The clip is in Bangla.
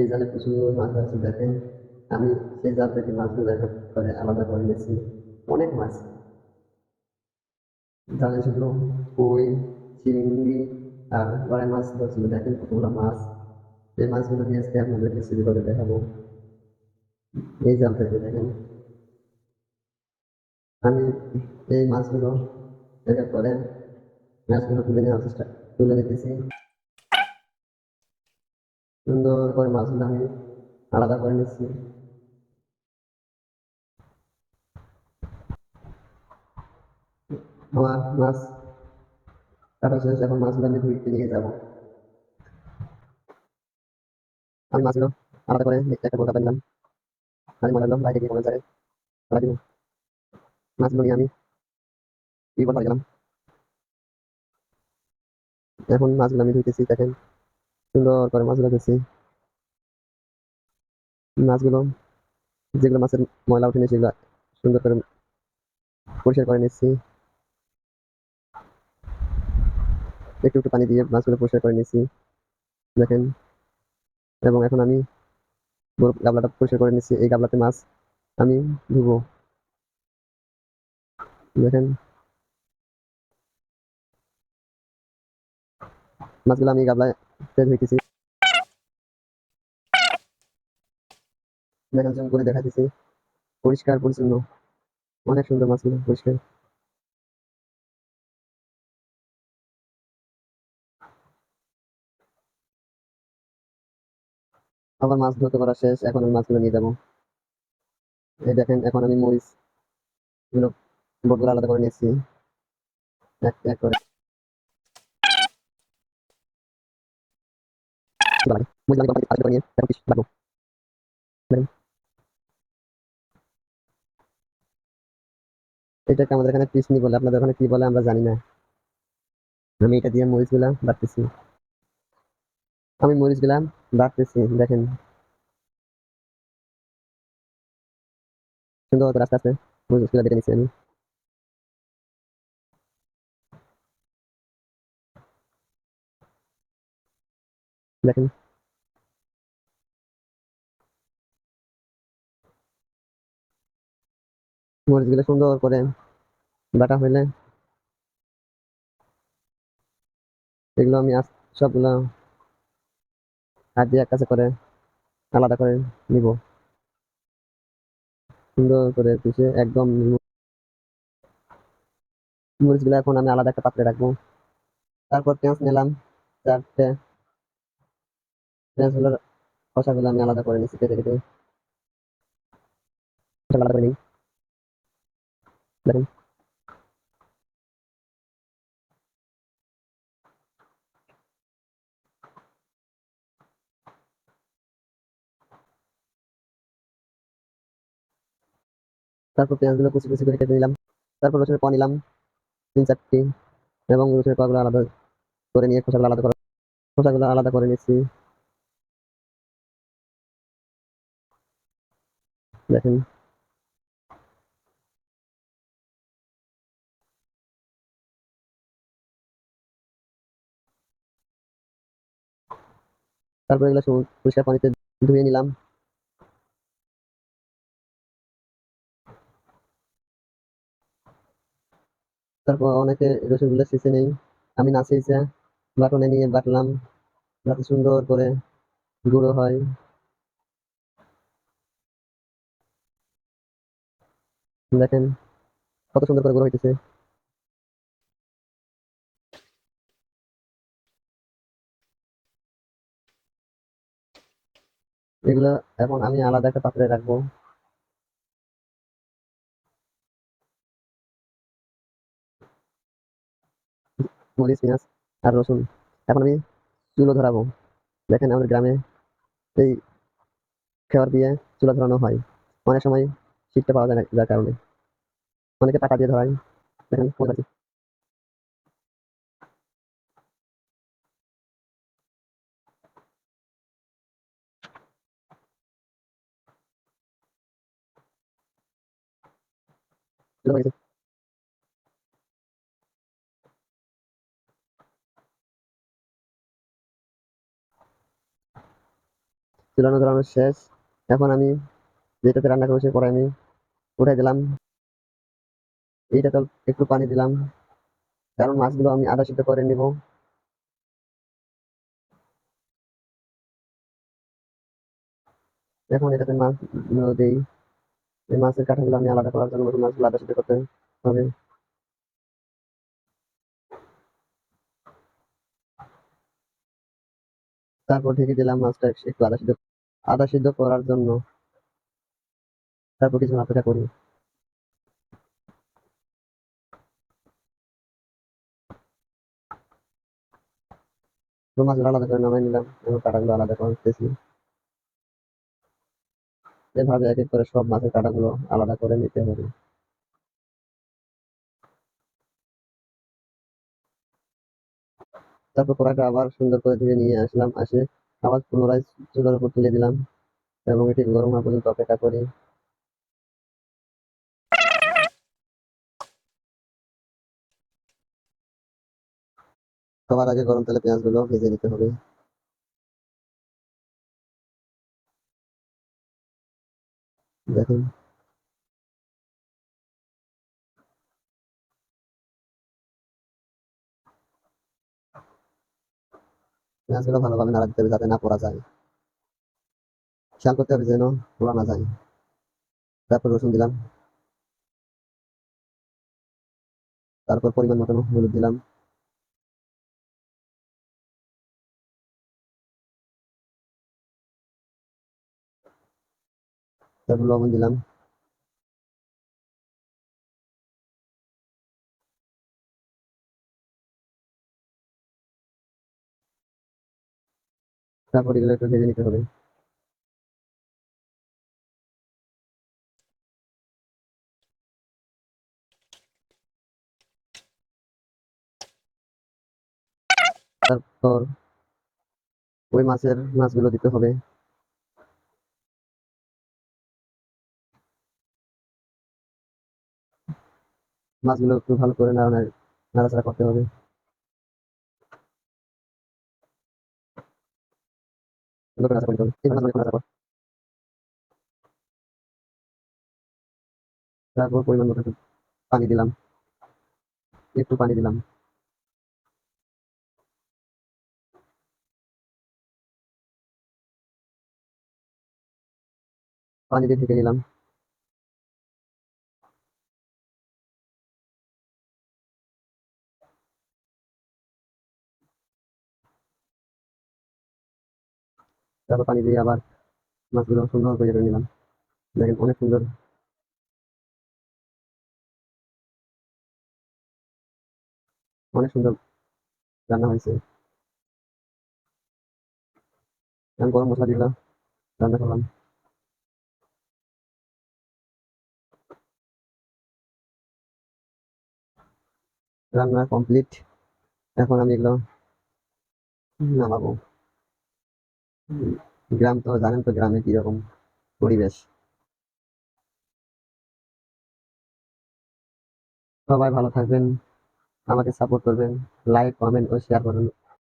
এই জালে প্রচুর মাছ আছে দেখেন। আমি সেই জাল থেকে মাছগুলো করে আলাদা করে নিয়েছি। অনেক মাছ জালে শুধু কই, চিংড়ি আর বড় মাছ ধরছিল দেখেন কতগুলো মাছ। এই মাছগুলো দিয়ে আজকে আপনাদের রেসিপি করে দেখাবো এই জাল থেকে দেখেন। আমি এই মাছগুলো দেখার পরে মাছগুলো তুলে নিতেছি সুন্দর করে। মাছগুলো আমি আলাদা করে নিচ্ছি। আমার মাছ কাটা শেষ, এখন মাছগুলো আমি ধুইতে নিয়ে যাবো। আমি মাছগুলো আলাদা করে একটা বোলটা পেলাম। আমি মনে করলাম বাইরে গিয়ে মনে যায় দিব। মাছগুলো নিয়ে আমি কি বলতে গেলাম। এখন মাছগুলো আমি ধুইতেছি দেখেন, সুন্দর করে মাছগুলো ধুচ্ছি। মাছগুলো যেগুলো মাছের ময়লা উঠেনি সেগুলো সুন্দর করে পরিষ্কার করে নিচ্ছি। একটু একটু পানি দিয়ে মাছগুলো পরিষ্কার করে নিচ্ছি দেখেন। এবং এখন আমি গাবলাটা পরিষ্কার করে নিচ্ছি। এই গাবলাতে মাছ আমি ধুবো দেখেন। মাছগুলো আমি গাবলায় ধুইতেছি দেখেন, জুম করে দেখাতেছি পরিষ্কার পরিচ্ছন্ন, অনেক সুন্দর মাছগুলো পরিষ্কার। আবার মাছ ধুতে করা শেষ, এখন আমি মাছগুলো নিয়ে যাবো। এই দেখেন, এখন আমি মরিচ গুলো বোটগুলো আলাদা করে নিচ্ছি এক এক করে। মরিচ আমি কোম্পানি আলাদা করে নিয়ে এখন পিস বাটবো দেখেন। এটাকে আমাদের এখানে পিসনি বলে, আপনাদের ওখানে কি বলে আমরা জানি না। আমি এটা দিয়ে মরিচ গুলা বাটতেছি। আমি মরিচ গুলা বাটতেছি দেখেন, সুন্দর করে আস্তে আস্তে মরিচ গুলা বেটে নিচ্ছি আমি দেখেন। মরিচ গুলো সুন্দর করে বাটা হইলে এগুলো আমি সবগুলো হাত দিয়ে এক কাছে করে আলাদা করে নিব সুন্দর করে পিষে একদম। মরিচ গুলো এখন আমি আলাদা একটা পাত্রে রাখবো। তারপর পেঁয়াজ নিলাম 4টে। পেঁয়াজ গুলোর খোসাগুলো আমি আলাদা করে নিচ্ছি, কেটে কেটে আলাদা করে নিই দেখেন। তারপর পেঁয়াজগুলো কুচি কুচি করে কেটে নিলাম। তারপর রসুনের কোয়া নিলাম 3-4টি, এবং রসুনের কোয়াগুলো আলাদা করে নিয়ে খোসাগুলো আলাদা করে নিচ্ছি দেখেন। তারপর এগুলো পরিষ্কার পানিতে ধুয়ে নিলাম। তারপর অনেকে রসুনগুলো ছেঁচে নেই, আমি না ছেঁচে বাটনে নিয়ে বাটলাম যাতে সুন্দর করে গুঁড়ো হয়। দেখেন কত সুন্দর করে গুঁড়ো হইতেছে। এগুলো এখন আমি আলাদা একটা পাত্রে রাখবো। মরিচ, পেঁয়াজ আর রসুন এখন আমি চুলো ধরাবো দেখেন। আমাদের গ্রামে এই খেওয়ার দিয়ে চুলা ধরানো হয়। অনেক সময় শীতটা পাওয়া যায় না, যার কারণে অনেকে পাটা দিয়ে ধরায় দেখেন। চুলানো ধরানো শেষ। এখন আমি যেটাতে রান্না করবো সেই কড়াই আমি উঠাই দিলাম। এইটাতে একটু পানি দিলাম, কারণ মাছগুলো আমি আধা সিদ্ধ করে নিব। এখন এটাতে মাছগুলো দিই। এই মাছের কাঁটাগুলো আমি আলাদা করার জন্য মাছগুলো আধা সিদ্ধ করতে হবে। তারপর ঢেকে দিলাম মাছটা একটু আধা সিদ্ধ করার জন্য। তারপর কিছু অপেক্ষা করি। তো মাছগুলো আলাদা করে নামাই নিলাম এবং কাঁটাগুলো আলাদা করতেছি। এভাবে এক এক করে সব মাছের কাঁটাগুলো আলাদা করে নিতে হবে। তারপর কড়াইটা আবার সুন্দর করে ধুয়ে নিয়ে আসলাম, আবার পুনরায় চুলার উপর তুলে দিলাম এবং এটি গরম হওয়া পর্যন্ত অপেক্ষা করি। সবার আগে গরম তেলে পেঁয়াজগুলো ভেজে নিতে হবে। দেখুন, পেঁয়াজগুলো ভালোভাবে নাড়া দিতে হবে যাতে না পোড়া যায়। খেয়াল করতে হবে যেন পোড়া না যায়। তারপর রসুন দিলাম, তারপর পরিমাণ মতো হলুদ দিলাম, তারপর লবণ দিলাম, তারপর এগুলো একটু ভেজে নিতে হবে। তারপর ওই মাছগুলো দিতে হবে। মাছগুলো একটু ভালো করে নাড়াচাড়া করতে হবে। সুন্দর করে নাড়াচাড়া করতে হবে। এইভাবে নাড়াচাড়া করতে হবে। তারপর পরিমাণ মতো একটু পানি দিলাম, একটু পানি দিলাম, পানি দিয়ে ঢেকে দিলাম। তারপর পানি দিয়ে আবার মাছগুলো সুন্দর করে ভেজে নিলাম। দেখেন অনেক সুন্দর রান্না হয়েছে। আমি গরম মশলা দিয়ে রান্না করলাম। রান্না কমপ্লিট। এখন আমি এগুলো নামাবো। উম, গ্রাম তো জানেন তো গ্রামে কিরকম পরিবেশ। সবাই ভালো থাকবেন, আমাকে সাপোর্ট করবেন, লাইক কমেন্ট ও শেয়ার করুন।